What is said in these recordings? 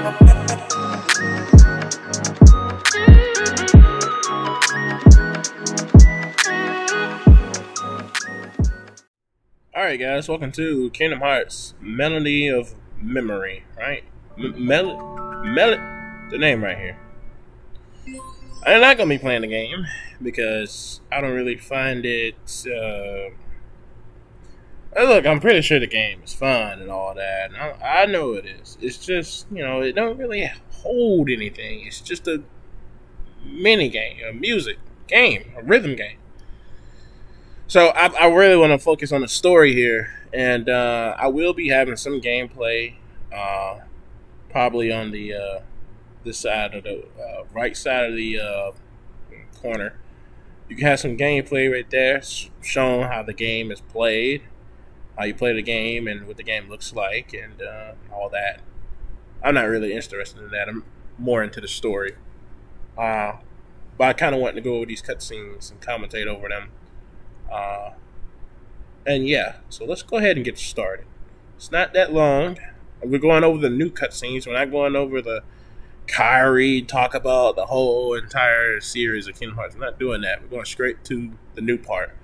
Alright guys, welcome to Kingdom Hearts Melody of Memory, right? The name right here. I'm not going to be playing the game because I don't really find it, look, I'm pretty sure the game is fun and all that, and I know it is. It's just, it don't really hold anything. It's just a mini game, a music game, a rhythm game. So I really want to focus on the story here, and I will be having some gameplay, probably on the this side of the right side of the corner. You can have some gameplay right there, showing how the game is played, how you play the game, and what the game looks like, and all that. I'm not really interested in that. I'm more into the story, but I kind of want to go over these cutscenes and commentate over them. And yeah, so let's go ahead and get started. It's not that long. We're going over the new cutscenes. We're not going over the Kairi, talk about the whole entire series of Kingdom Hearts. We're not doing that. We're going straight to the new part,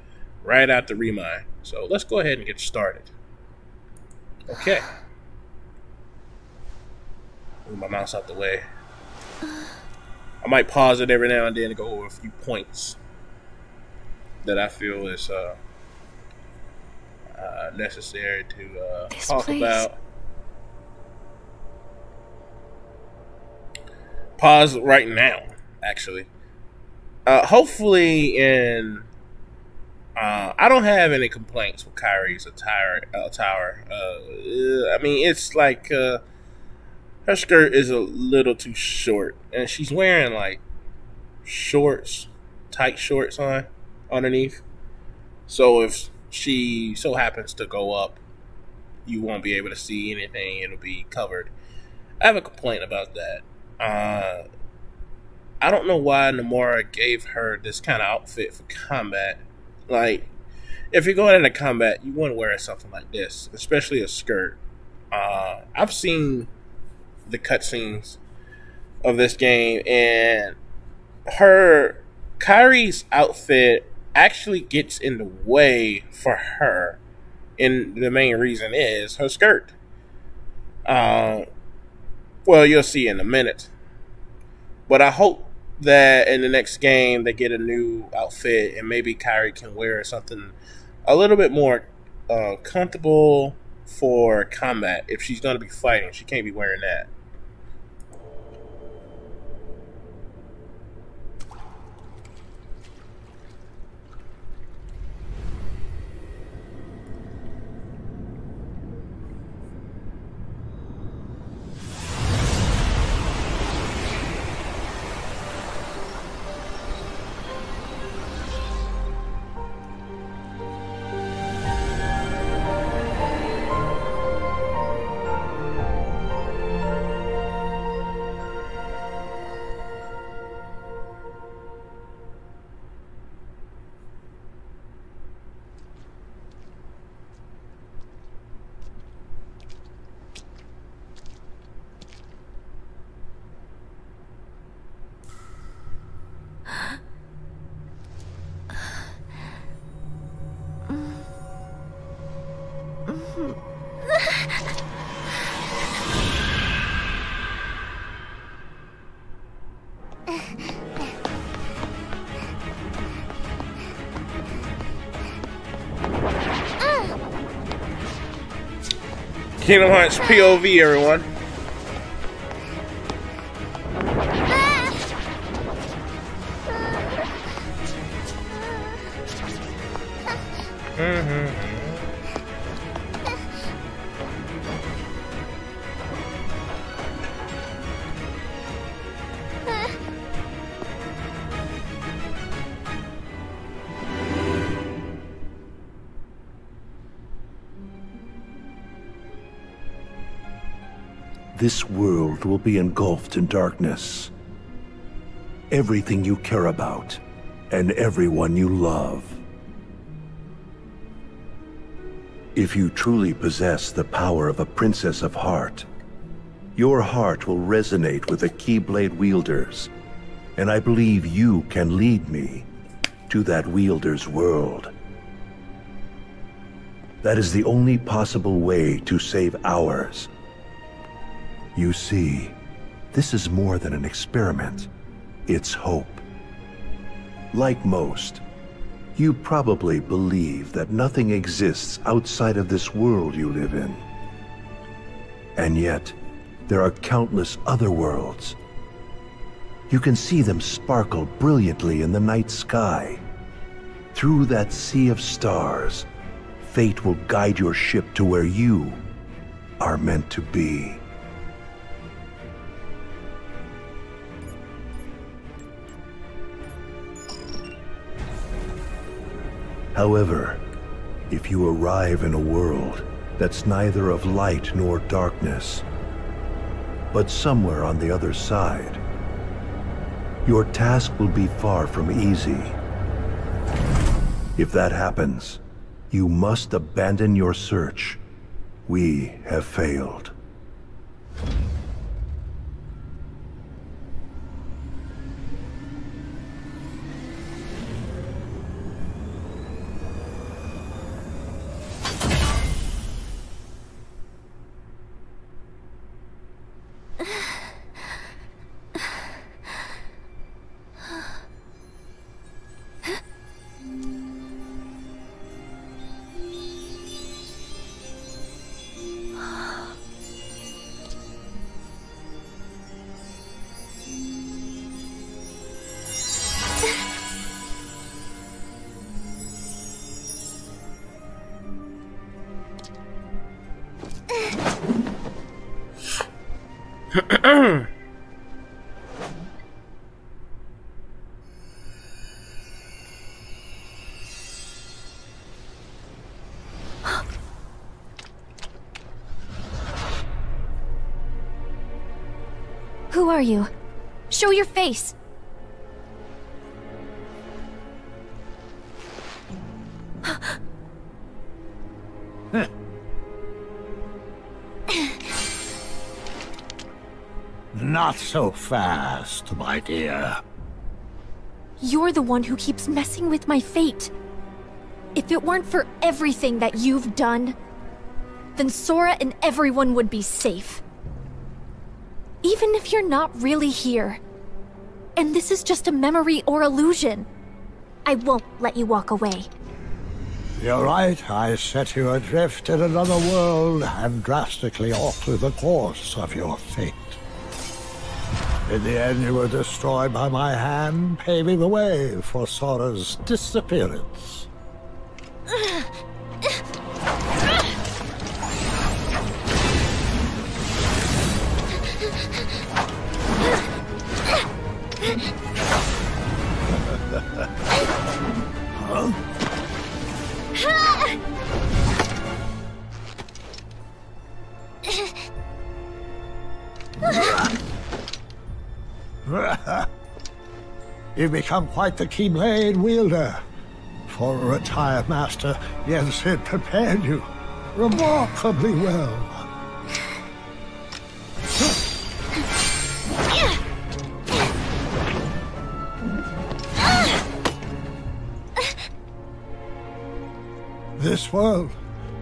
right after Remind. So let's go ahead and get started. Okay. Move my mouse out the way. I might pause it every now and then to go over a few points that I feel is necessary to talk about. Pause right now, actually. Hopefully, I don't have any complaints with Kairi's attire. I mean, it's like her skirt is a little too short, and she's wearing like shorts, tight shorts on underneath. So if she so happens to go up, you won't be able to see anything. It'll be covered. I have a complaint about that. I don't know why Nomura gave her this kind of outfit for combat. Like, if you're going into combat, you want to wear something like this, especially a skirt. I've seen the cutscenes of this game, and Kairi's outfit actually gets in the way for her, and the main reason is her skirt. Well, you'll see in a minute, but I hope that in the next game they get a new outfit, and maybe Kairi can wear something a little bit more comfortable for combat. If she's going to be fighting, she can't be wearing that. Kingdom Hearts POV, everyone. This world will be engulfed in darkness. Everything you care about, and everyone you love. If you truly possess the power of a Princess of Heart, Your heart will resonate with the Keyblade wielders, and I believe you can lead me to that wielder's world. That is the only possible way to save ours. You see, this is more than an experiment. It's hope. Like most, you probably believe that nothing exists outside of this world you live in. And yet, there are countless other worlds. You can see them sparkle brilliantly in the night sky. Through that sea of stars, fate will guide your ship to where you are meant to be. However, if you arrive in a world that's neither of light nor darkness, but somewhere on the other side, your task will be far from easy. If that happens, you must abandon your search. We have failed. Who are you? Show your face! Not so fast, my dear. You're the one who keeps messing with my fate. If it weren't for everything that you've done, then Sora and everyone would be safe. Even if you're not really here, and this is just a memory or illusion, I won't let you walk away. You're right, I set you adrift in another world and drastically alter the course of your fate. In the end, you were destroyed by my hand, paving the way for Sora's disappearance. You've become quite the Keyblade wielder. For a retired master, yes, it prepared you remarkably well. This world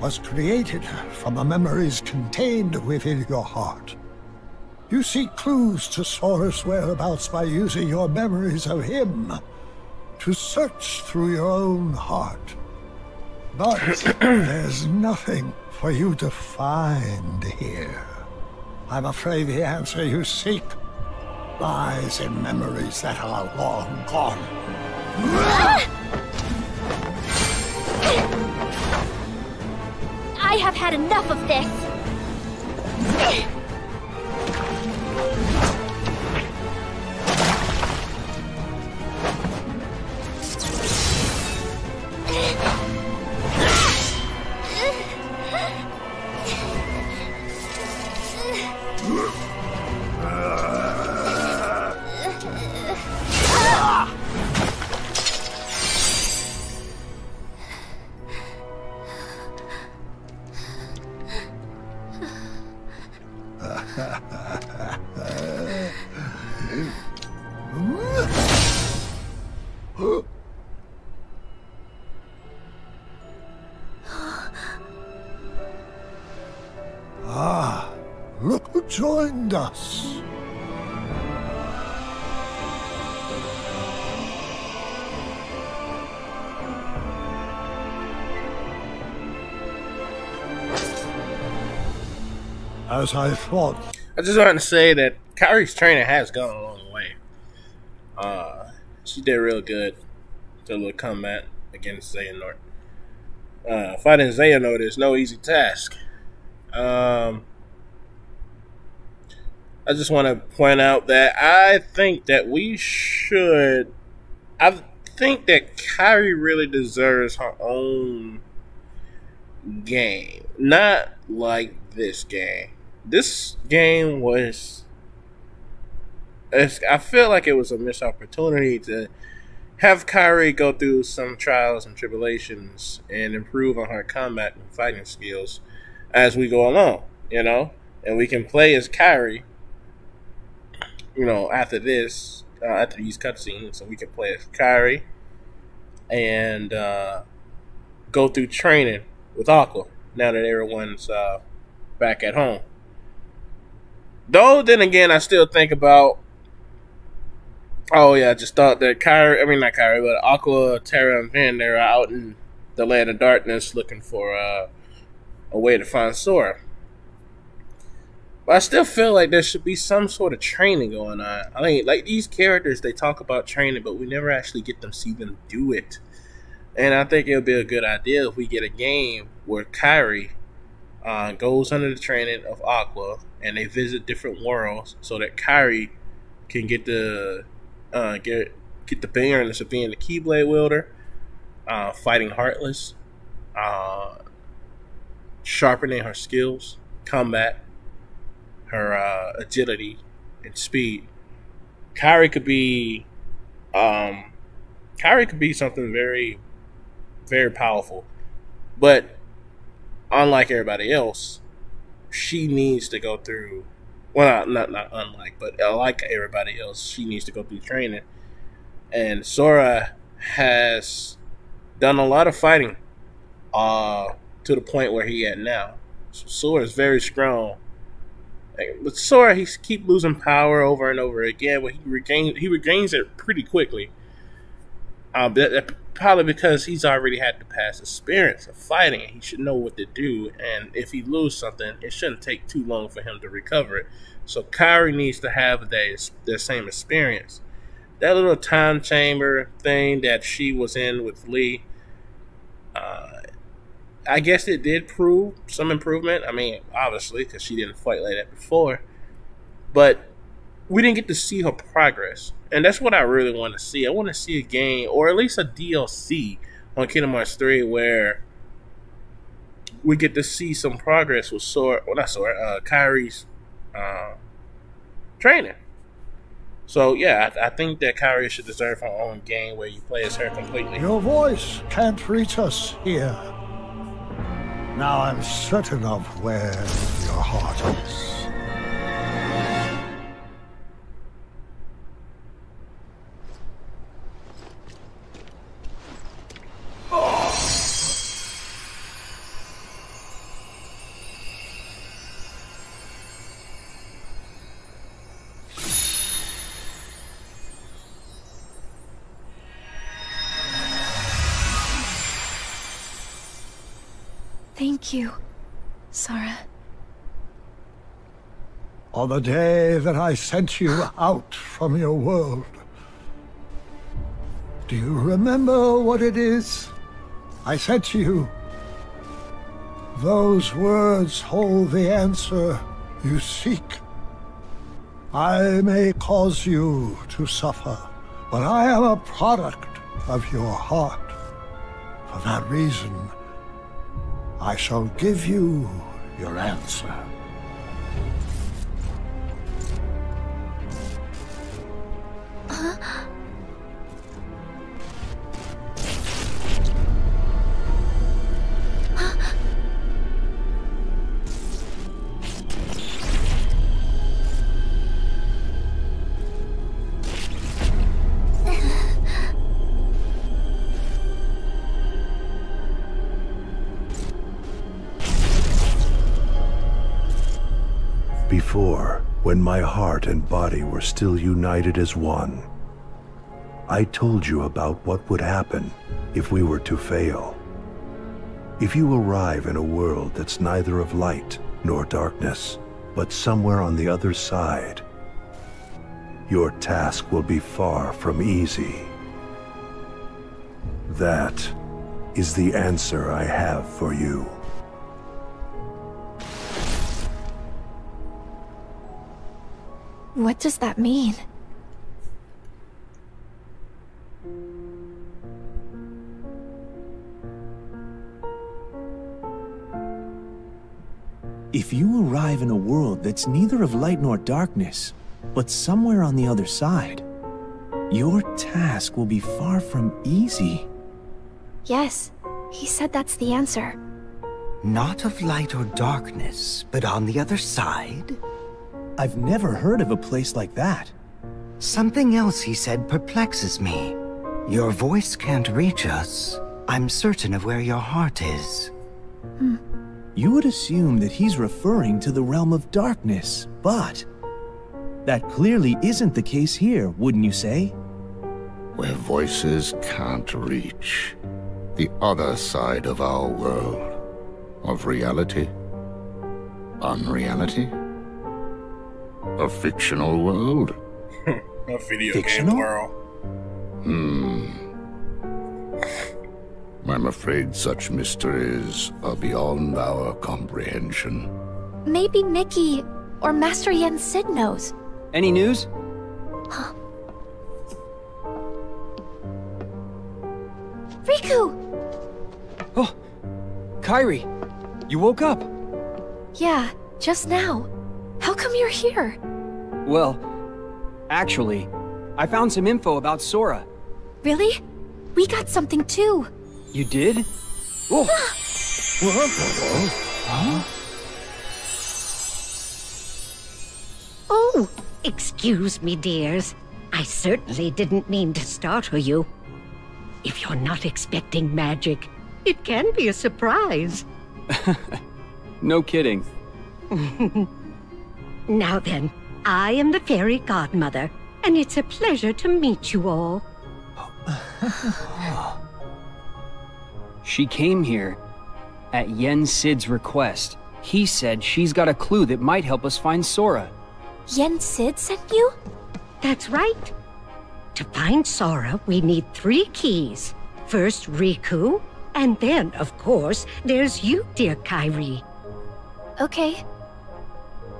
was created from the memories contained within your heart. You seek clues to Sora's whereabouts by using your memories of him to search through your own heart. But there's nothing for you to find here. I'm afraid the answer you seek lies in memories that are long gone. I have had enough of this! joined us. As I thought. I just wanted to say that Kairi's training has gone a long way. She did real good to a little combat against Xehanort. Fighting Xehanort is no easy task. I just want to point out that I think that Kairi really deserves her own game. Not like this game. This game was... I feel like it was a missed opportunity to have Kairi go through some trials and tribulations and improve on her combat and fighting skills as we go along, you know? And we can play as Kairi, you know, after this, after these cutscenes, so we can play as Kairi and go through training with Aqua now that everyone's back at home. Though, then again, I still think about, I just thought that not Kairi, but Aqua, Terra, and Ven, they're out in the land of darkness looking for a way to find Sora. But I still feel like there should be some sort of training going on. I mean, like, these characters, they talk about training, but we never actually get to see them do it. And I think it would be a good idea if we get a game where Kairi goes under the training of Aqua, and they visit different worlds so that Kairi can get the bearings of being the Keyblade wielder, fighting Heartless, sharpening her skills, combat, her agility and speed. Kairi could be something very, very powerful, but unlike everybody else, she needs to go through. Well, not unlike, but like everybody else, she needs to go through training. And Sora has done a lot of fighting to the point where he at now. So Sora is very strong. But Sora, he keep losing power over and over again, but he regains it pretty quickly. Probably because he's already had the past experience of fighting. He should know what to do, and if he loses something, it shouldn't take too long for him to recover it. So Kairi needs to have the same experience. That little time chamber thing that she was in with Lee, I guess it did prove some improvement. I mean, obviously, because she didn't fight like that before. But we didn't get to see her progress. And that's what I really want to see. I want to see a game, or at least a DLC on Kingdom Hearts 3 where we get to see some progress with Kairi's training. So, yeah, I think that Kairi should deserve her own game where you play as her completely. Your voice can't reach us here. Now I'm certain of where your heart is. Thank you, Sora. On the day that I sent you out from your world, do you remember what it is I said to you? Those words hold the answer you seek. I may cause you to suffer, but I am a product of your heart. For that reason, I shall give you your answer. Before, when my heart and body were still united as one, I told you about what would happen if we were to fail. If you arrive in a world that's neither of light nor darkness, but somewhere on the other side, your task will be far from easy. That is the answer I have for you. What does that mean? If you arrive in a world that's neither of light nor darkness, but somewhere on the other side, your task will be far from easy. Yes, he said that's the answer. Not of light or darkness, but on the other side? I've never heard of a place like that. Something else he said perplexes me. Your voice can't reach us. I'm certain of where your heart is. You would assume that he's referring to the realm of darkness, but that clearly isn't the case here, wouldn't you say? Where voices can't reach. The other side of our world. Of reality. Unreality. A fictional world? A video Fictional? game world. I'm afraid such mysteries are beyond our comprehension. Maybe Mickey or Master Yen Sid knows. Any news? Riku! Oh, Kairi, you woke up. Yeah, just now. How come you're here? Well, actually, I found some info about Sora. Really? We got something too. You did? Oh, Oh, excuse me, dears. I certainly didn't mean to startle you. If you're not expecting magic, it can be a surprise. no kidding. Now then, I am the fairy godmother, and it's a pleasure to meet you all. She came here at Yen Sid's request. He said she's got a clue that might help us find Sora. Yen Sid sent you? That's right. To find Sora, we need 3 keys. First, Riku, and then, of course, there's you, dear Kairi. Okay.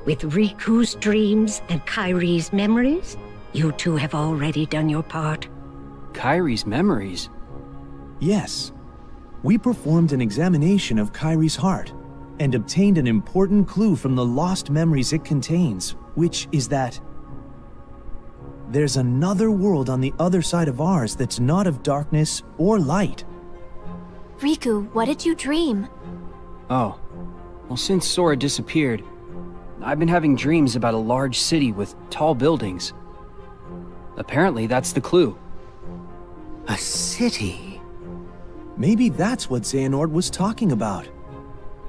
With Riku's dreams and Kairi's memories, you two have already done your part. Kairi's memories? Yes. We performed an examination of Kairi's heart and obtained an important clue from the lost memories it contains, which is that there's another world on the other side of ours that's not of darkness or light. Riku, what did you dream? Oh. Well, since Sora disappeared, I've been having dreams about a large city with tall buildings. Apparently, that's the clue. A city? Maybe that's what Xehanort was talking about.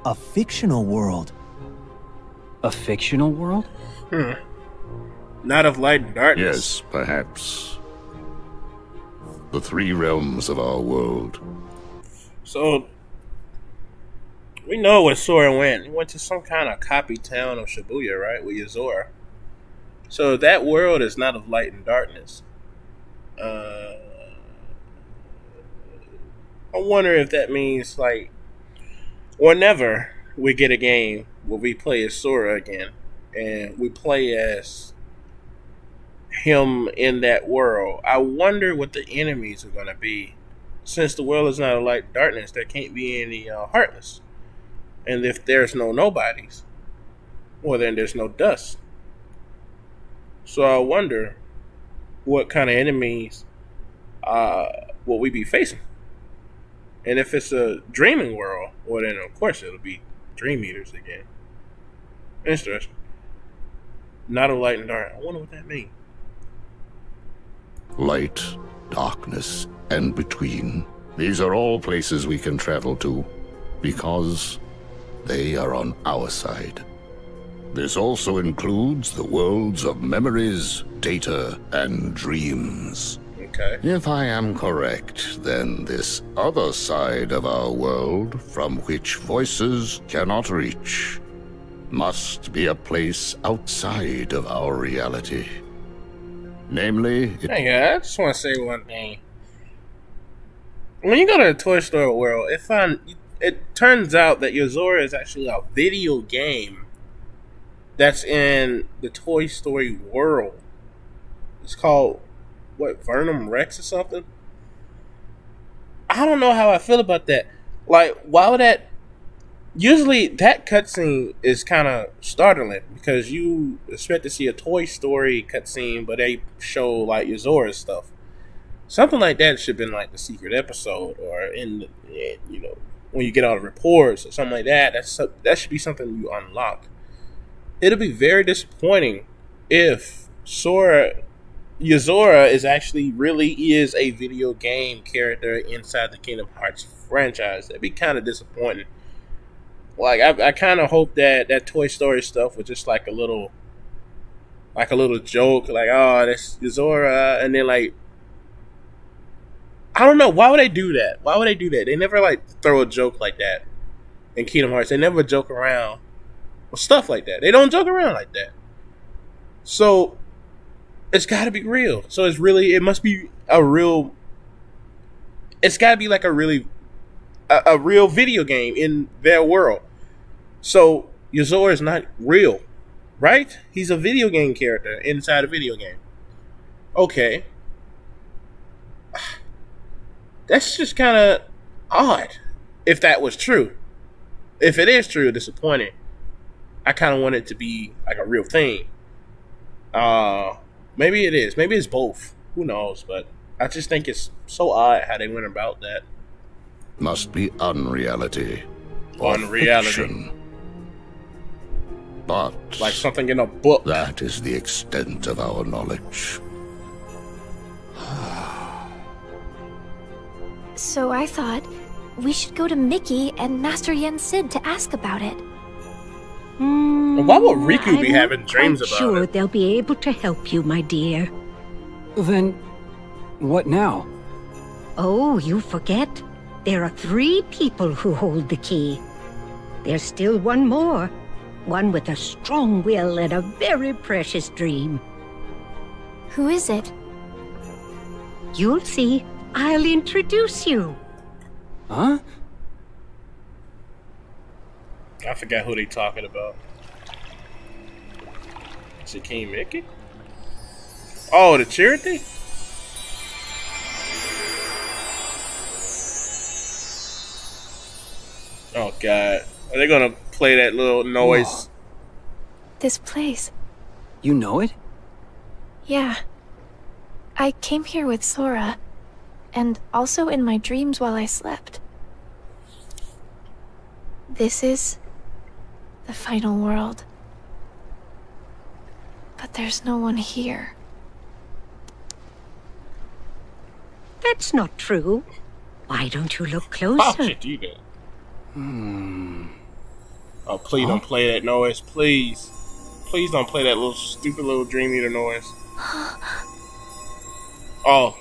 A fictional world. A fictional world? Not of light and darkness. Yes, perhaps. The 3 realms of our world. So, we know where Sora went. He went to some kind of copy town of Shibuya, right? With Yozora. So that world is not of light and darkness. I wonder if that means, like, whenever we get a game where we play as Sora again, and we play as him in that world, I wonder what the enemies are going to be. Since the world is not of light and darkness, there can't be any Heartless. And if there's no nobodies, well, then there's no dust. So I wonder what kind of enemies will we be facing. And if it's a dreaming world, well, then of course it'll be Dream Eaters again. Interesting. Not a light and dark. I wonder what that means. Light, darkness, and between. These are all places we can travel to, because they are on our side. This also includes the worlds of memories, data, and dreams. Okay. If I am correct, then this other side of our world, from which voices cannot reach, must be a place outside of our reality. Namely, Hey, I just want to say one thing. When you go to the Toy Story world, it turns out that Yozora is actually a video game that's in the Toy Story world. It's called, what, Venom Rex or something? I don't know how I feel about that. Like, why would that... Usually, that cutscene is kind of startling because you expect to see a Toy Story cutscene, but they show, like, Yozora stuff. Something like that should have been, like, the secret episode or you know, when you get all the reports or something like that. That should be something you unlock. It'll be very disappointing if Yozora is actually really is a video game character inside the Kingdom Hearts franchise. That'd be kind of disappointing. Like, I kind of hope that Toy Story stuff was just like a little joke, like, oh, that's Yozora, and then, like, I don't know, why would they do that? Why would they do that? They never, like, throw a joke like that in Kingdom Hearts. They never joke around with stuff like that. They don't joke around like that. So, it's got to be real. So, it must be a real, it's got to be like a real video game in their world. So, Yozora is not real, right? He's a video game character inside a video game. Okay. That's just kind of odd, if that was true. If it is true, disappointing. I kind of want it to be like a real thing. Maybe it is. Maybe it's both. Who knows? But I just think it's so odd how they went about that. must be unreality. Unreality. Fiction. But like something in a book. That is the extent of our knowledge. So I thought we should go to Mickey and Master Yen Sid to ask about it. Why would Riku be having dreams about sure it? They'll be able to help you, my dear. Then, what now? Oh, you forget. There are 3 people who hold the key. There's still one more. One with a strong will and a very precious dream. Who is it? You'll see. I'll introduce you. Huh? I forgot who they talking about. Is it King Mickey? Oh, the charity? Oh God, are they gonna play that little noise? Whoa. This place. You know it? Yeah. I came here with Sora, and also in my dreams while I slept. This is the final world. But there's no one here. That's not true. Why don't you look How closer? should you do that? Oh, please don't play that noise, please. Please don't play that little stupid little Dream Eater noise. Oh,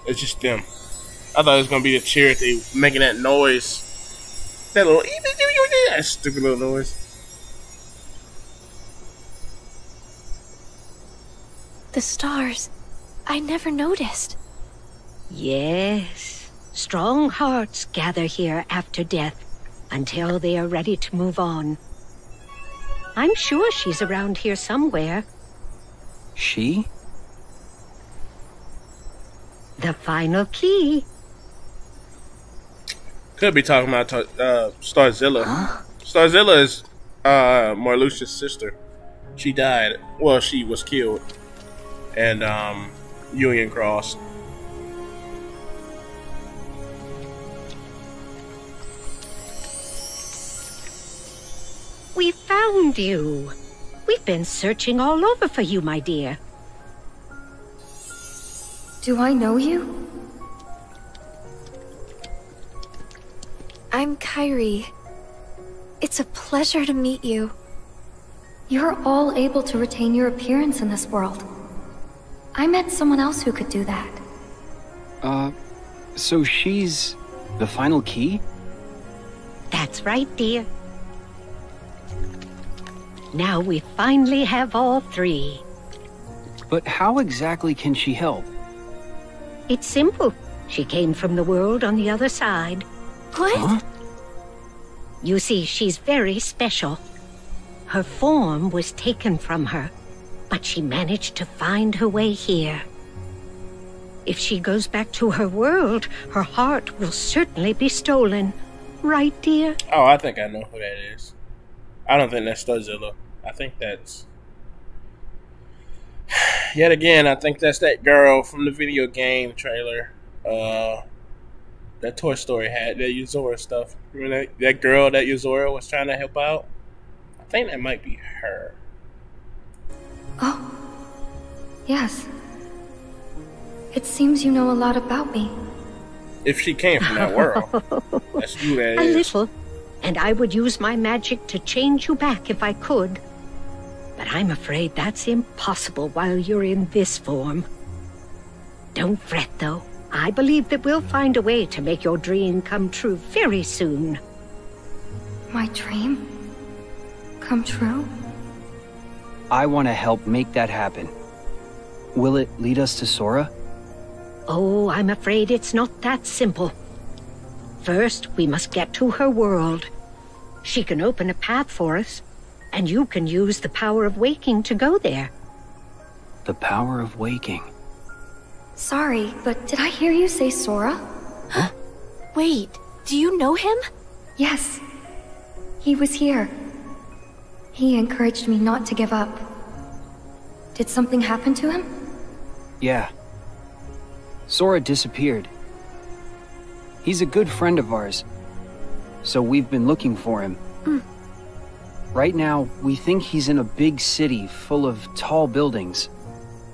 it's just them. I thought it was gonna be the charity making that noise. That little that stupid little noise. The stars. I never noticed. Yes. Strong hearts gather here after death until they are ready to move on. I'm sure she's around here somewhere. She? The final key. Could be talking about Starzilla. Huh? Starzilla is Marluxia's sister. She died. Well, she was killed. And Union Cross. We found you. We've been searching all over for you, my dear. Do I know you? I'm Kairi. It's a pleasure to meet you. You're all able to retain your appearance in this world. I met someone else who could do that. So she's the final key? That's right, dear. Now we finally have all three. But how exactly can she help? It's simple. She came from the world on the other side. What? Huh? You see, she's very special. Her form was taken from her, but she managed to find her way here. If she goes back to her world, her heart will certainly be stolen. Right, dear? Oh, I think I know who that is. I don't think that's Studzilla. I think that's... Yet again, I think that's that girl from the video game trailer. That Toy Story had, that Yuzora stuff. Remember that girl that Yuzora was trying to help out? I think that might be her. Oh. Yes. It seems you know a lot about me. If she came from that world. That's who that A is. little. And I would use my magic to change you back if I could. But I'm afraid that's impossible while you're in this form. Don't fret, though. I believe that we'll find a way to make your dream come true very soon. My dream? Come true? I want to help make that happen. Will it lead us to Sora? Oh, I'm afraid it's not that simple. First, we must get to her world. She can open a path for us, and you can use the power of waking to go there. The power of waking. Sorry, but did I hear you say Sora? Huh? Wait, do you know him? Yes. He was here. He encouraged me not to give up. Did something happen to him? Yeah. Sora disappeared. He's a good friend of ours, so we've been looking for him. Right now, we think he's in a big city full of tall buildings.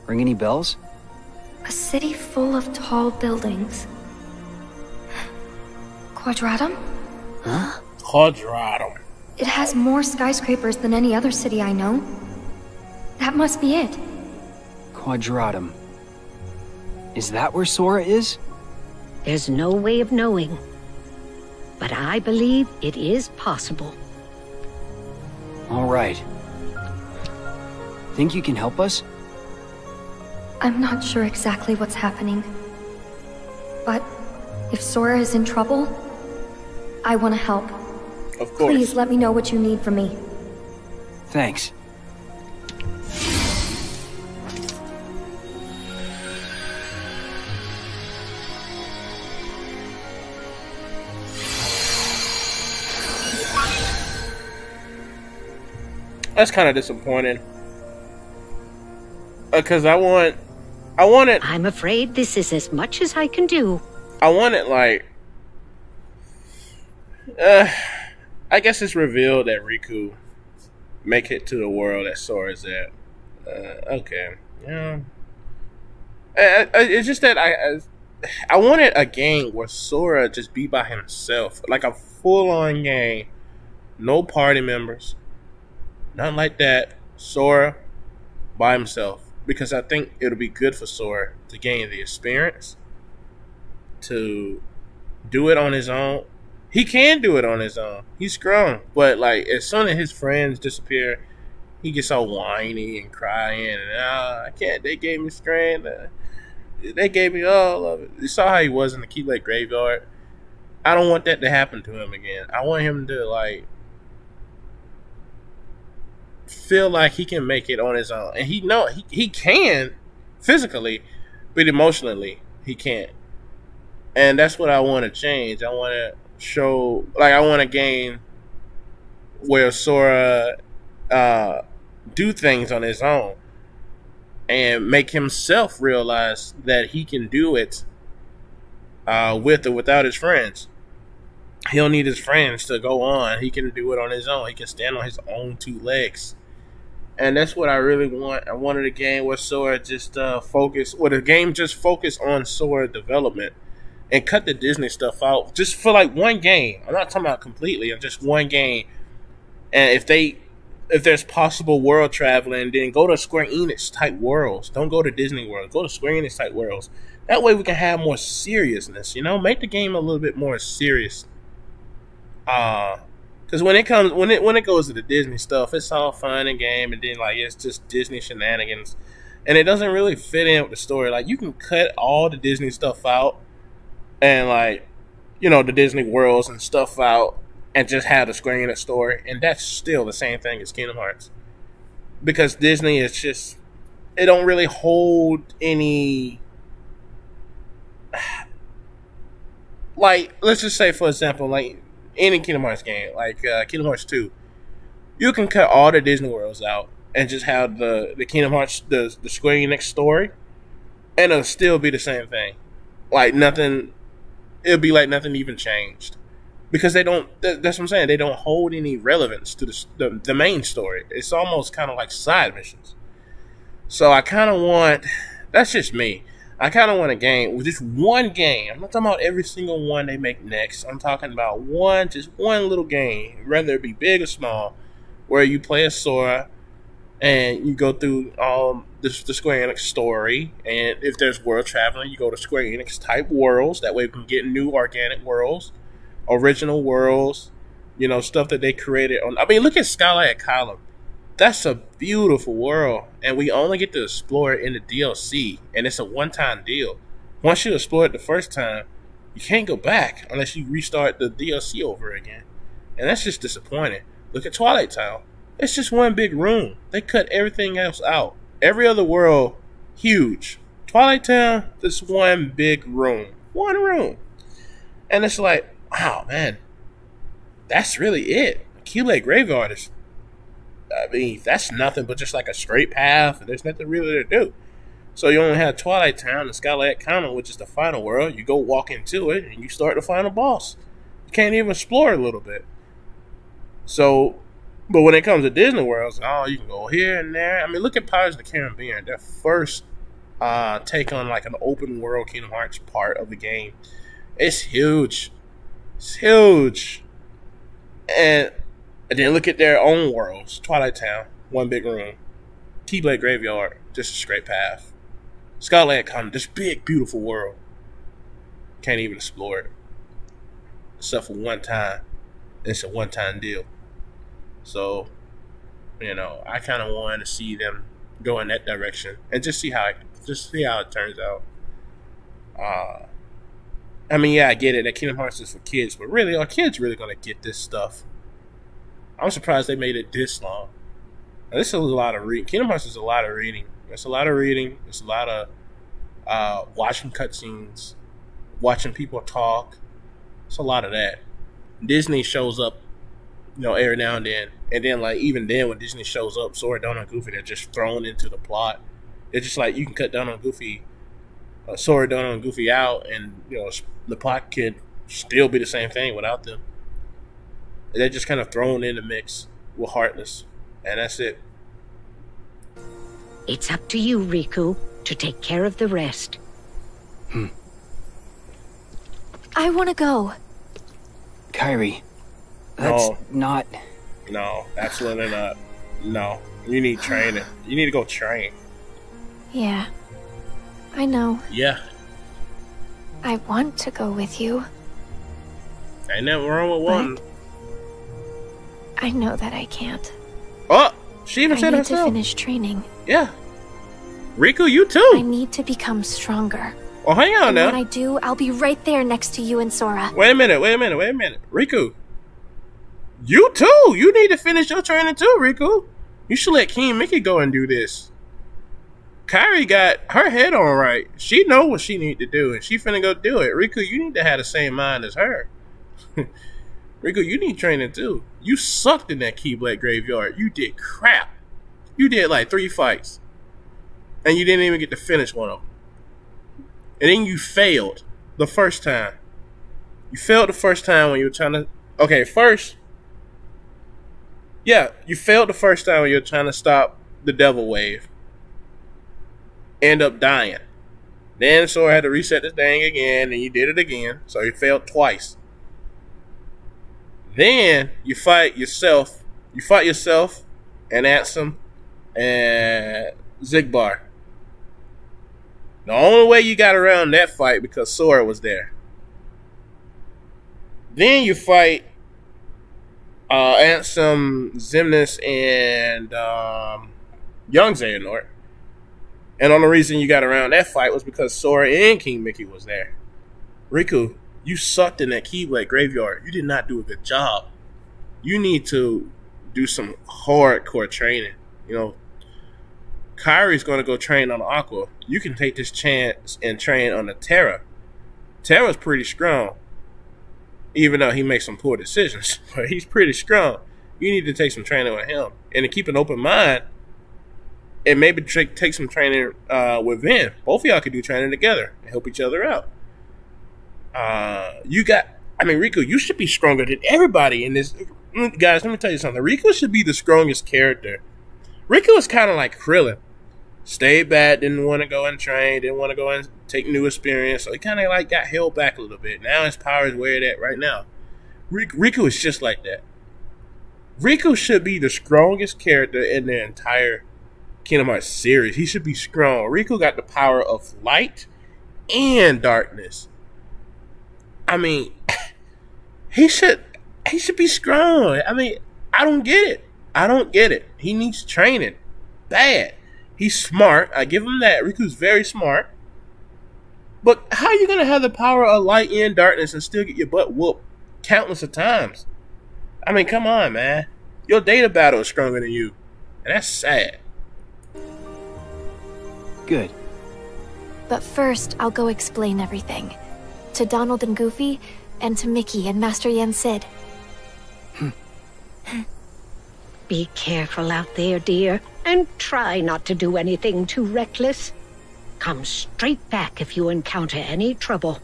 Ring any bells? A city full of tall buildings. Quadratum? Huh? Quadratum. It has more skyscrapers than any other city I know. That must be it. Quadratum. Is that where Sora is? There's no way of knowing. But I believe it is possible. All right. Think you can help us? I'm not sure exactly what's happening. But if Sora is in trouble, I want to help. Of course. Please let me know what you need from me. Thanks. That's kind of disappointing. Because I want it. I'm afraid this is as much as I can do. I want it like. I guess it's revealed that Riku make it to the world that Sora's at. Okay, yeah. It's just that I wanted a game where Sora just be by himself, like a full-on game, no party members, nothing like that. Sora by himself, because I think it'll be good for Sora to gain the experience, to do it on his own. He can do it on his own. He's grown, but like as soon as his friends disappear, he gets all whiny and crying, and I can't. They gave me strength. They gave me all of it. You saw how he was in the Keylake Graveyard. I don't want that to happen to him again. I want him to like feel like he can make it on his own, and he can physically, but emotionally he can't. And that's what I want to change. I want to show, like, I want a game where Sora do things on his own and make himself realize that he can do it with or without his friends. He don't need his friends to go on. He can do it on his own. He can stand on his own two legs. And that's what I really want. I wanted a game where Sora just focus on Sora development and cut the Disney stuff out just for like one game. I'm not talking about completely. I'm just one game. And if they if there's possible world traveling, then go to Square Enix type worlds. Don't go to Disney World. Go to Square Enix type worlds. That way we can have more seriousness, you know? Make the game a little bit more serious. Because when it goes to the Disney stuff, it's all fun and game, and then like it's just Disney shenanigans, and it doesn't really fit in with the story. Like you can cut all the Disney stuff out, and like, you know, the Disney worlds and stuff out, and just have the Square Enix story, and that's still the same thing as Kingdom Hearts. Because Disney is just, it don't really hold any, like, let's just say, for example, like any Kingdom Hearts game, like Kingdom Hearts 2, you can cut all the Disney worlds out and just have the Kingdom Hearts, the Square Enix story, and it'll still be the same thing. Like nothing, it'll be like nothing even changed. Because they don't, that's what I'm saying, they don't hold any relevance to the main story. It's almost kind of like side missions. So I kind of want, that's just me, I kind of want a game with just one game. I'm not talking about every single one they make next. I'm talking about just one little game, whether it be big or small, where you play as Sora and you go through the Square Enix story. And if there's world traveling, you go to Square Enix type worlds. That way we can get new organic worlds, original worlds, you know, stuff that they created on. I mean, look at Skylight Column. That's a beautiful world, and we only get to explore it in the DLC, and it's a one-time deal. Once you explore it the first time, you can't go back unless you restart the DLC over again, and that's just disappointing. Look at Twilight Town. It's just one big room. They cut everything else out. Every other world, huge. Twilight Town, just one big room. One room. And it's like, wow, man, that's really it. Keyblade Graveyard is, I mean, that's nothing but just like a straight path, and there's nothing really to do. So you only have Twilight Town and Skylight Counter, which is the final world. You go walk into it, and you start the final boss. You can't even explore a little bit. So, but when it comes to Disney Worlds, you can go here and there. I mean, look at Pirates of the Caribbean. Their first take on like an open world Kingdom Hearts part of the game. It's huge. It's huge. And then look at their own worlds. Twilight Town, one big room. Keyblade Graveyard, just a straight path. Skyland County, this big, beautiful world. Can't even explore it. Except for one time. It's a one-time deal. So, you know, I kind of wanted to see them go in that direction and just see how it turns out. I mean, yeah, I get it that Kingdom Hearts is for kids, but really, are kids really gonna get this stuff? I'm surprised they made it this long. Now, this is a lot of reading. Kingdom Hearts is a lot of reading. It's a lot of reading. It's a lot of watching cutscenes, watching people talk. It's a lot of that. Disney shows up, you know, every now and then like even then when Disney shows up, Sora, Donald, and Goofy, they're just thrown into the plot. It's just like you can cut Donald and Goofy, Sora, Donald, and Goofy out, and you know the plot could still be the same thing without them. They're just kind of thrown in the mix with Heartless, and that's it. It's up to you, Riku, to take care of the rest. I want to go. Kairi, that's not... No, absolutely not. No, you need training. You need to go train. Yeah, I know. Yeah. I want to go with you. Ain't nothing wrong with one. I know that I can't. Oh, she even said herself. I need to finish training. Yeah. Riku, you too. I need to become stronger. Oh, hang on now. When I do, I'll be right there next to you and Sora. Wait a minute. Riku, you too. You need to finish your training too, Riku. You should let King Mickey go and do this. Kairi got her head on right. She know what she need to do, and she finna go do it. Riku, you need to have the same mind as her. Riku, you need training too. You sucked in that Keyblade Graveyard. You did crap. You did like 3 fights. And you didn't even get to finish one of them. And then you failed the first time. You failed the first time when you were trying to... Okay, first... Yeah, you failed the first time when you were trying to stop the Devil Wave. End up dying. Then Sora had to reset the thing again, and you did it again. So you failed twice. Then you fight yourself. and Ansem and Xigbar. The only way you got around that fight because Sora was there. Then you fight Ansem, Xemnas, and young Xehanort. And the only reason you got around that fight was because Sora and King Mickey was there. Riku, you sucked in that Keyblade graveyard. You did not do a good job. You need to do some hardcore training. You know, Kairi's going to go train on Aqua. You can take this chance and train on the Terra. Terra's pretty strong, even though he makes some poor decisions. But he's pretty strong. You need to take some training with him. And to keep an open mind, and maybe take some training with Vin. Both of y'all could do training together and help each other out. Riku, you should be stronger than everybody in this. Guys, let me tell you something. Riku should be the strongest character. Riku is kind of like Krillin. Stayed back, didn't want to go and train, didn't want to go and take new experience. So he kind of like got held back a little bit. Now his power is where it at right now. Riku is just like that. Riku should be the strongest character in the entire Kingdom Hearts series. He should be strong. Riku got the power of light and darkness. I mean, he should be strong. I mean, I don't get it. He needs training. Bad. He's smart. I give him that. Riku's very smart. But how are you going to have the power of light and darkness and still get your butt whooped countless of times? I mean, come on, man. Your data battle is stronger than you. And that's sad. Good. But first, I'll go explain everything. To Donald and Goofy, and to Mickey and Master Yen Sid. Be careful out there, dear, and try not to do anything too reckless. Come straight back if you encounter any trouble.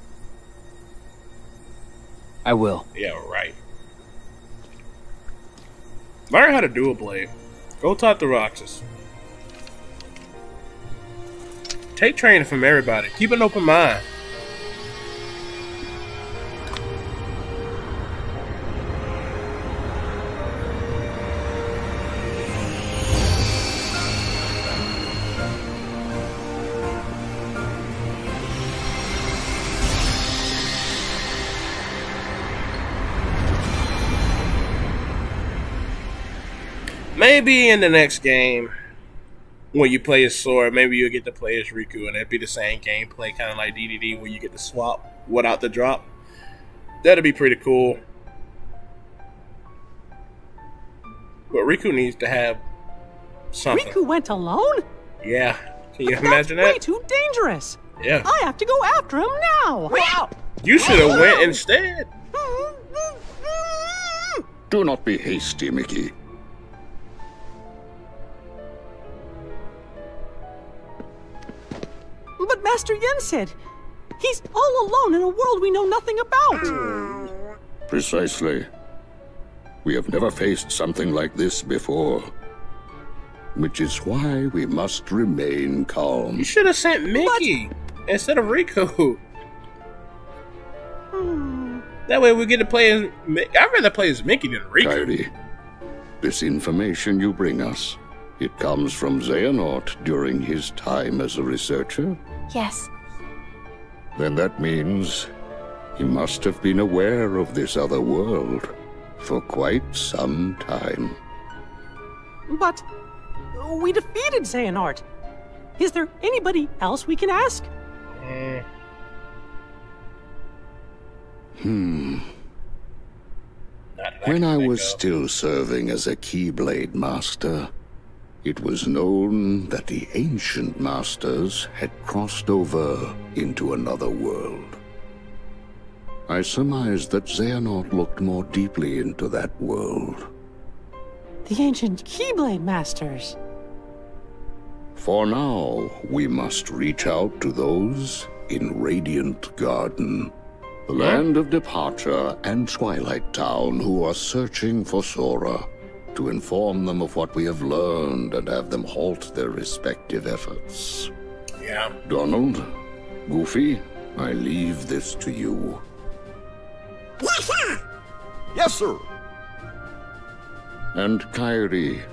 I will. Yeah, right. Learn how to do a blade. Go talk to Roxas. Take training from everybody. Keep an open mind. Maybe in the next game, when you play as Sora, maybe you'll get to play as Riku, and it'd be the same gameplay, kind of like DDD, where you get to swap without the drop. That'd be pretty cool. But Riku needs to have something. Riku went alone? Yeah. Can you imagine that? Way too dangerous. Yeah. I have to go after him now. Wow. You should have went instead. Do not be hasty, Mickey. But Master Yen said he's all alone in a world we know nothing about. Precisely. We have never faced something like this before. Which is why we must remain calm. You should have sent Mickey instead of Riku. That way we get to play as Mickey. I'd rather play as Mickey than Riku. Kairi, this information you bring us, it comes from Xehanort during his time as a researcher? Yes. Then that means he must have been aware of this other world for quite some time. But we defeated Xehanort. Is there anybody else we can ask? When I was still serving as a Keyblade Master, it was known that the ancient masters had crossed over into another world. I surmised that Xehanort looked more deeply into that world. The ancient Keyblade Masters. For now, we must reach out to those in Radiant Garden, the land of departure and Twilight Town, who are searching for Sora, to inform them of what we have learned and have them halt their respective efforts. Yeah. Donald, Goofy, I leave this to you. Yes, sir! Yes, sir! And Kairi,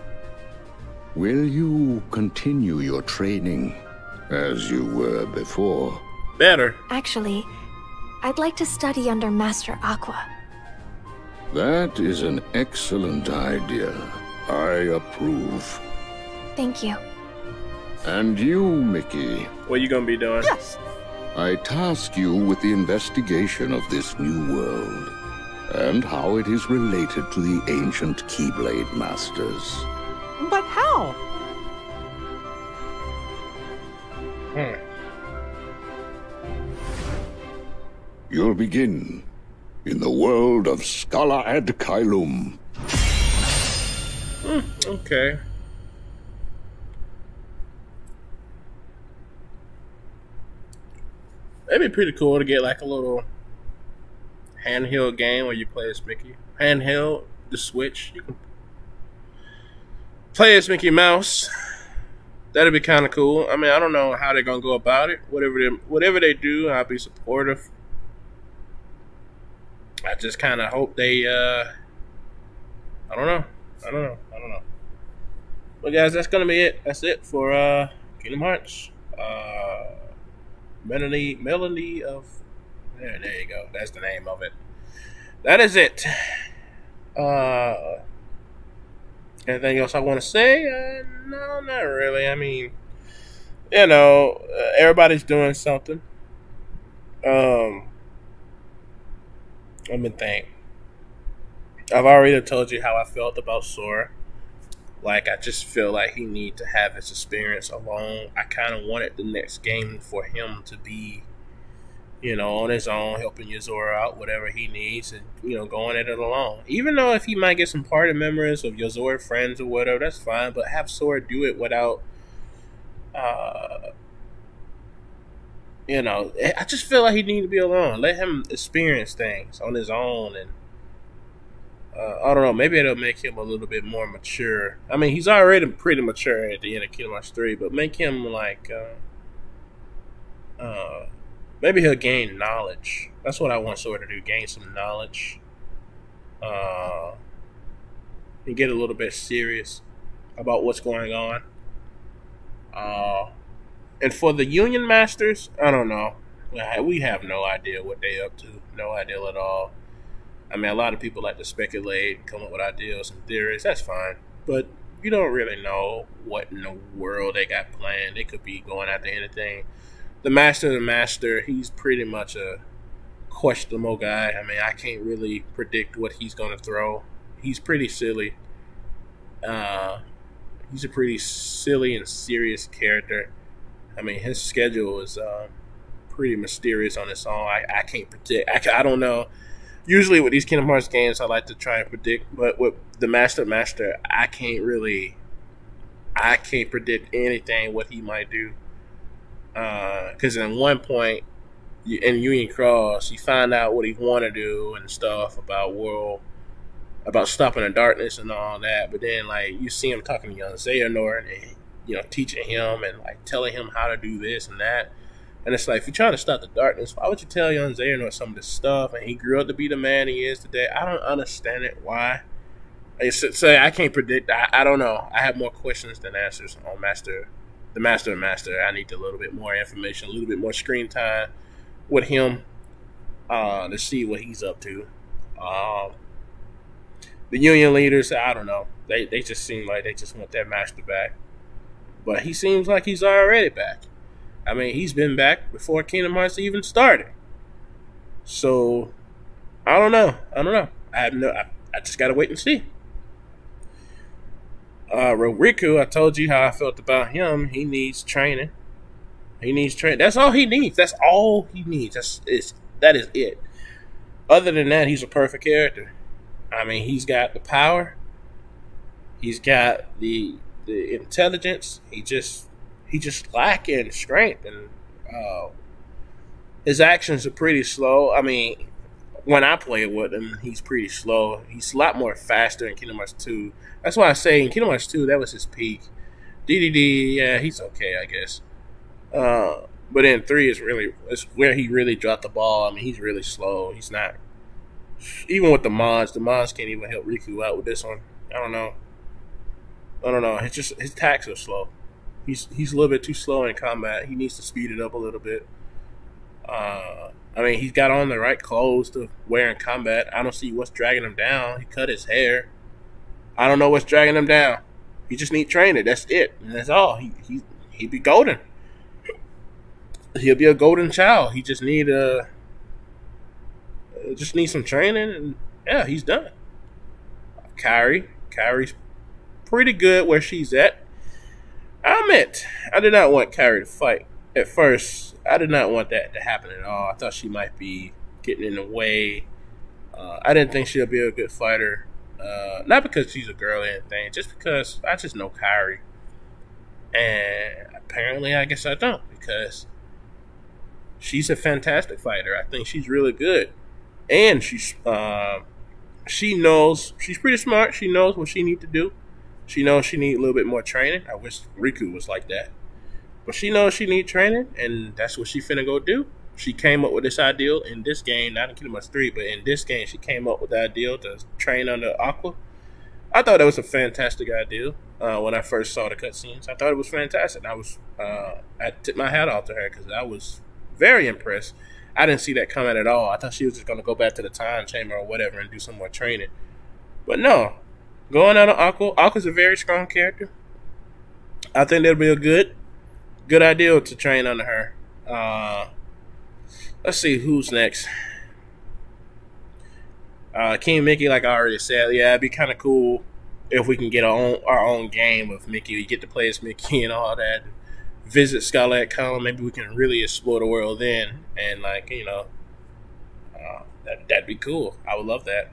Will you continue your training as you were before? Better. Actually, I'd like to study under Master Aqua. That is an excellent idea. I approve. Thank you. And you, Mickey. What you gonna be doing? Yes. I task you with the investigation of this new world and how it is related to the ancient Keyblade Masters. But how? You'll begin in the world of Scala ad Caelum. Okay. That'd be pretty cool to get like a little handheld game where you play as Mickey. Handheld, the Switch. You can play as Mickey Mouse. That'd be kind of cool. I mean, I don't know how they're gonna go about it. Whatever they do, I'll be supportive. I just kind of hope they. I don't know. But guys, that's gonna be it. That's it for Kingdom Hearts. Melody of. There you go. That's the name of it. That is it. Anything else I want to say? No, not really. I mean, you know, everybody's doing something. Let me think. I've already told you how I felt about Sora. Like, I just feel like he needs to have his experience alone. I kind of wanted the next game for him to be, you know, on his own, helping Yozora out, whatever he needs, and, you know, going at it alone. Even though if he might get some party memories of Yozora friends or whatever, that's fine, but have Sora do it without, you know, I just feel like he needs to be alone. Let him experience things on his own, and I don't know, maybe it'll make him a little bit more mature. I mean, he's already pretty mature at the end of Kingdom Hearts 3, but make him like, maybe he'll gain knowledge. That's what I want Sora to do, gain some knowledge. And get a little bit serious about what's going on. And for the Union Masters, I don't know. We have no idea what they're up to. No idea at all. I mean, a lot of people like to speculate and come up with ideas and theories. That's fine. But you don't really know what in the world they got planned. They could be going after anything. The Master, he's pretty much a questionable guy. I mean, I can't really predict what he's going to throw. He's pretty silly. He's a pretty silly and serious character. I mean, his schedule is pretty mysterious on its own. I can't predict. I don't know. Usually with these Kingdom Hearts games, I like to try and predict. But with the Master, I can't predict anything what he might do. Because at one point in Union Cross, you find out what he want to do and stuff about stopping the darkness and all that. But then, like, you see him talking to young Xehanort and, you know, teaching him and like telling him how to do this and that. And it's like, if you're trying to stop the darkness, why would you tell young Xehanort some of this stuff? And he grew up to be the man he is today. I don't understand it. Why? I can't predict. I don't know. I have more questions than answers on the Master. I need a little bit more information, a little bit more screen time with him to see what he's up to. The Union leaders, I don't know. They just seem like they just want their master back. But he seems like he's already back. I mean, he's been back before Kingdom Hearts even started. So, I don't know. I just gotta wait and see. Riku, I told you how I felt about him. He needs training. That's all he needs. That is it. Other than that, he's a perfect character. I mean, he's got the power. He's got the intelligence. He just lacking strength, and his actions are pretty slow. I mean, when I play with him, he's pretty slow. He's a lot more faster in Kingdom Hearts 2. That's why I say in Kingdom Hearts 2, that was his peak. DDD, yeah, he's okay, I guess. But in 3 is where he really dropped the ball. I mean, he's really slow. He's not, even with the mods can't even help Riku out with this one. I don't know. I don't know. It's just his attacks are slow. He's a little bit too slow in combat. He needs to speed it up a little bit. I mean, he's got on the right clothes to wear in combat. I don't see what's dragging him down. He cut his hair. I don't know what's dragging him down. He just need training. That's it. And that's all. He'd be golden. He'll be a golden child. He just need some training, and yeah, he's done. Kyrie's pretty good where she's at. I admit, I did not want Kyrie to fight at first. I did not want that to happen at all. I thought she might be getting in the way. I didn't think she'll be a good fighter. Not because she's a girl or anything, just because I just know Kyrie. And apparently, I guess I don't, because she's a fantastic fighter. I think she's really good. And she knows, she's pretty smart. She knows what she needs to do. She knows she needs a little bit more training. I wish Riku was like that. But she knows she needs training, and that's what she finna go do. She came up with this ideal in this game, not in Kingdom Hearts 3, but in this game, she came up with the ideal to train under Aqua. I thought that was a fantastic idea when I first saw the cutscenes. I thought it was fantastic. I tipped my hat off to her because I was very impressed. I didn't see that coming at all. I thought she was just going to go back to the time chamber or whatever and do some more training. But no, going out of Aqua. Aqua's a very strong character. I think that'll be a good idea to train under her. Let's see who's next. King Mickey, like I already said, yeah, it'd be kind of cool if we can get our own game of Mickey. We get to play as Mickey and all that. Visit Scarlet Column. Maybe we can really explore the world then, and that'd be cool. I would love that.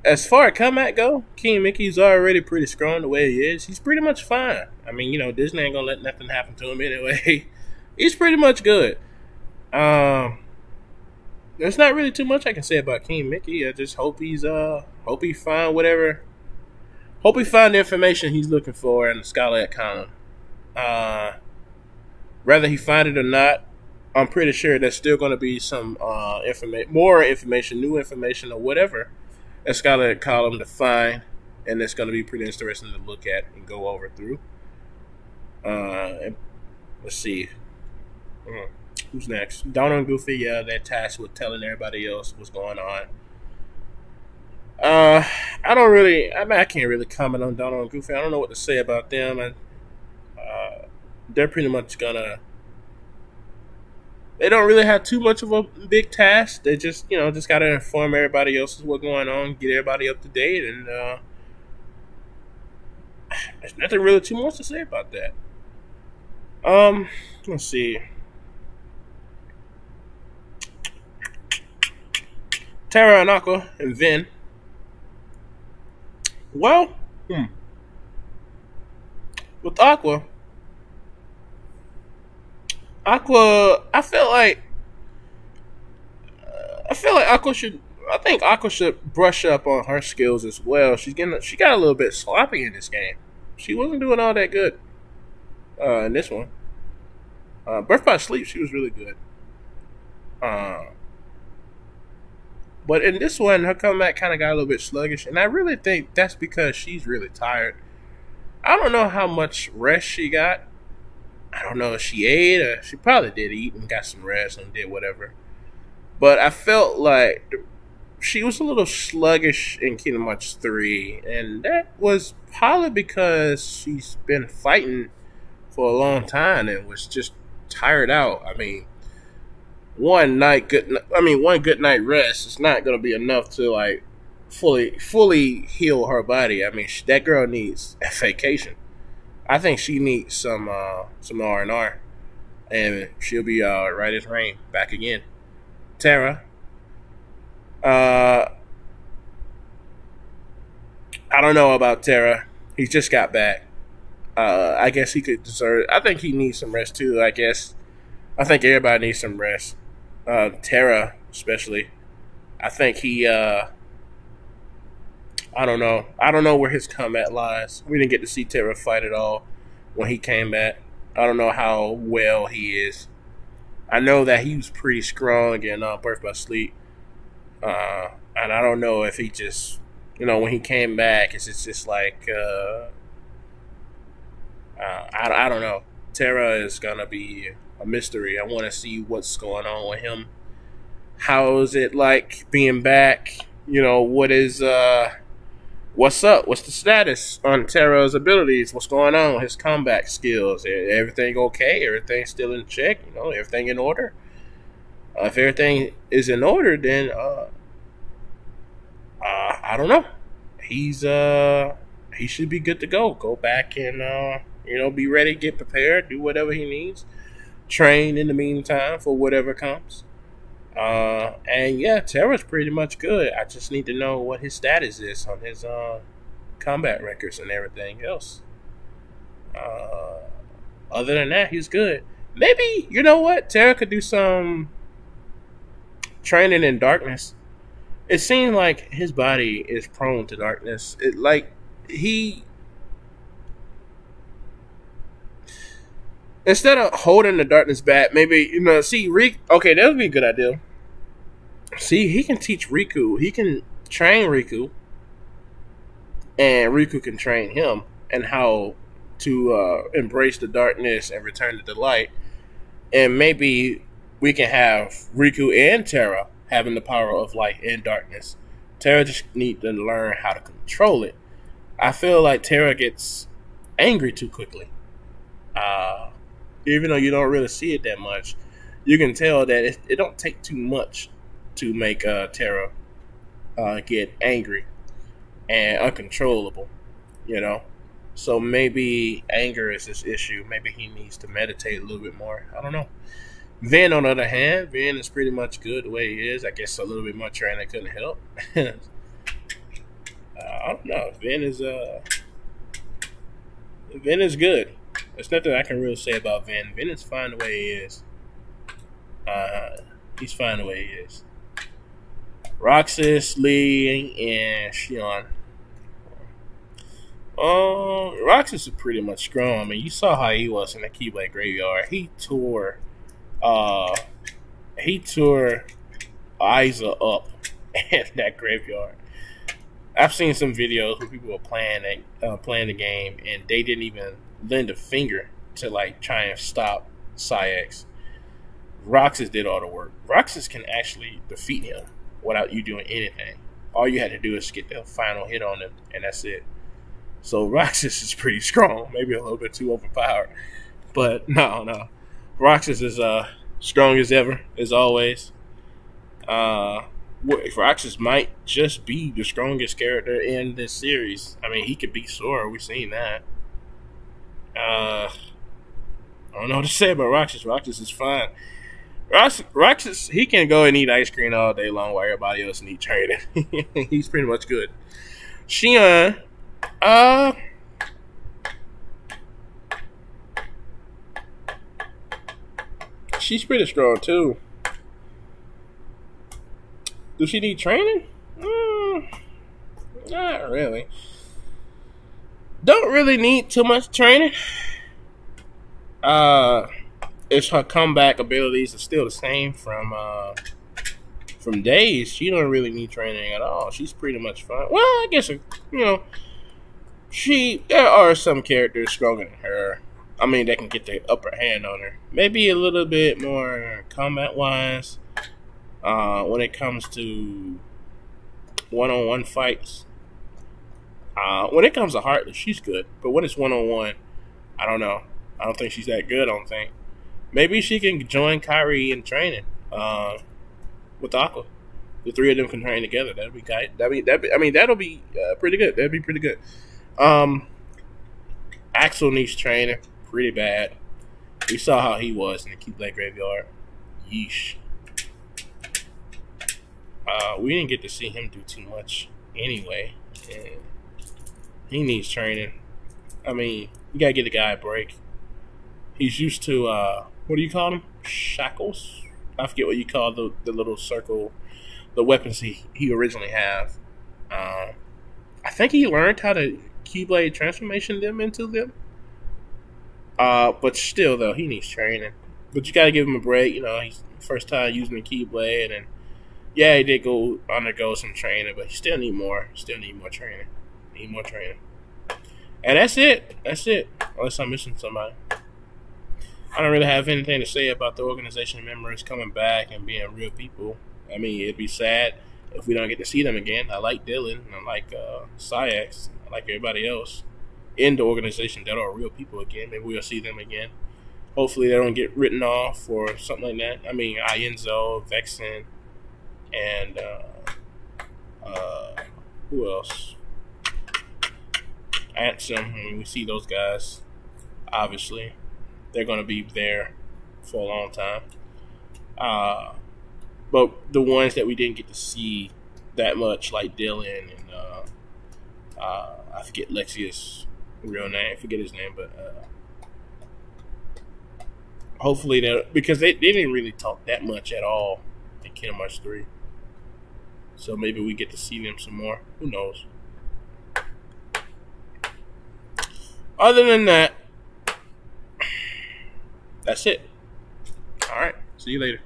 As far as combat go, King Mickey's already pretty strong the way he is. He's pretty much fine. I mean, Disney ain't gonna let nothing happen to him anyway. He's pretty much good. There's not really too much I can say about King Mickey. I just hope he find the information he's looking for in the Scarlet Column. Whether he find it or not, I'm pretty sure there's still going to be some more information, new information, or whatever at Scarlet Column to find, and it's going to be pretty interesting to look at and go over through. Let's see. Who's next? Donald and Goofy, yeah, they're tasked with telling everybody else what's going on. I can't really comment on Donald and Goofy. I don't know what to say about them. They're pretty much they don't really have too much of a big task. They just gotta inform everybody else what's going on, get everybody up to date, and there's nothing really too much to say about that. Let's see. Terra and Aqua and Vin. Well, with Aqua, I feel like Aqua should. I think Aqua should brush up on her skills as well. She got a little bit sloppy in this game. She wasn't doing all that good in this one. Birth by Sleep, she was really good. But in this one, her comeback kind of got a little bit sluggish, and I really think that's because she's really tired. I don't know how much rest she got. I don't know if she ate, or she probably did eat and got some rest and did whatever. But I felt like she was a little sluggish in Kingdom Hearts 3, and that was probably because she's been fighting for a long time and was just tired out. I mean, one good night rest is not going to be enough to fully heal her body. I mean, that girl needs a vacation. I think she needs some R&R, and she'll be right as rain back again. Terra, I don't know about Terra. He just got back. I guess he could deserve. I think he needs some rest too. I think everybody needs some rest. Terra especially. I think he. I don't know. I don't know where his combat lies. We didn't get to see Terra fight at all when he came back. I don't know how well he is. I know that he was pretty strong in Birth by Sleep. And I don't know if he just, when he came back, it's just like I don't know. Terra is gonna be a mystery. I want to see what's going on with him. How is it like being back? You know, what's up? What's the status on Terra's abilities? What's going on with his combat skills? Everything okay? Everything still in check? You know, everything in order? If everything is in order, then I don't know. He should be good to go. Go back and be ready, get prepared, do whatever he needs. Train in the meantime for whatever comes. And yeah, Terra's pretty much good. I just need to know what his status is on his combat records and everything else. Other than that, he's good. Maybe, you know what? Terra could do some training in darkness. It seems like his body is prone to darkness. Instead of holding the darkness back, maybe, okay, that would be a good idea. See, he can teach Riku. He can train Riku, and Riku can train him, and how to embrace the darkness and return to the light. And maybe we can have Riku and Terra having the power of light and darkness. Terra just needs to learn how to control it. I feel like Terra gets angry too quickly. Even though you don't really see it that much, you can tell that it don't take too much to make Terra get angry and uncontrollable, you know? So maybe anger is his issue. Maybe he needs to meditate a little bit more. I don't know. Ven, on the other hand, Ven is pretty much good the way he is. I guess a little bit more training couldn't help. I don't know. Ven is good. There's nothing I can really say about Ven. Ven is fine the way he is. He's fine the way he is. Roxas, Lee, and Xion. Roxas is pretty much strong. I mean, you saw how he was in the Keyblade Graveyard. He tore Aiza up in that graveyard. I've seen some videos where people were playing the game and they didn't even lend a finger to try and stop Saïx. Roxas did all the work. Roxas can actually defeat him without you doing anything. All you had to do is get the final hit on him, and that's it. So Roxas is pretty strong, maybe a little bit too overpowered, but no. Roxas is strong as ever, as always. Roxas might just be the strongest character in this series. I mean, he could beat Sora. We've seen that. I don't know what to say about Roxas. Roxas is fine. Roxas, he can go and eat ice cream all day long while everybody else needs training. He's pretty much good. Xion, she's pretty strong too. Does she need training? Not really. Don't really need too much training. If her comeback abilities are still the same from Days, she don't really need training at all. She's pretty much fine. Well, I guess there are some characters stronger than her. I mean, they can get the upper hand on her. Maybe a little bit more combat-wise. When it comes to one-on-one fights. When it comes to Heartless, she's good. But when it's one-on-one, I don't know. I don't think she's that good, I don't think. Maybe she can join Kairi in training with Aqua. The three of them can train together. That'll be pretty good. That'd be pretty good. Axel needs training pretty bad. We saw how he was in the Keyblade Graveyard. Yeesh. We didn't get to see him do too much anyway. And he needs training. I mean, you gotta give the guy a break. He's used to, what do you call them? Shackles? I forget what you call the little circle, the weapons he originally have. I think he learned how to Keyblade transformation them into them. But still, though, he needs training. But you gotta give him a break. You know, he's first time using the Keyblade, and yeah, he did undergo some training, but he still need more. Still need more training. And that's it. That's it. Unless I'm missing somebody. I don't really have anything to say about the organization members coming back and being real people. I mean, it'd be sad if we don't get to see them again. I like Dylan. I like Saïx. I like everybody else in the organization that are real people again. Maybe we'll see them again. Hopefully they don't get written off or something like that. I mean, Ienzo, Vexen, and who else? Ansem. I mean, we see those guys, obviously. They're going to be there for a long time. But the ones that we didn't get to see that much, like Dylan and I forget Lexius' real name. I forget his name, but hopefully because they didn't really talk that much at all in Kingdom Hearts 3. So maybe we get to see them some more. Who knows? Other than that, that's it. All right. See you later.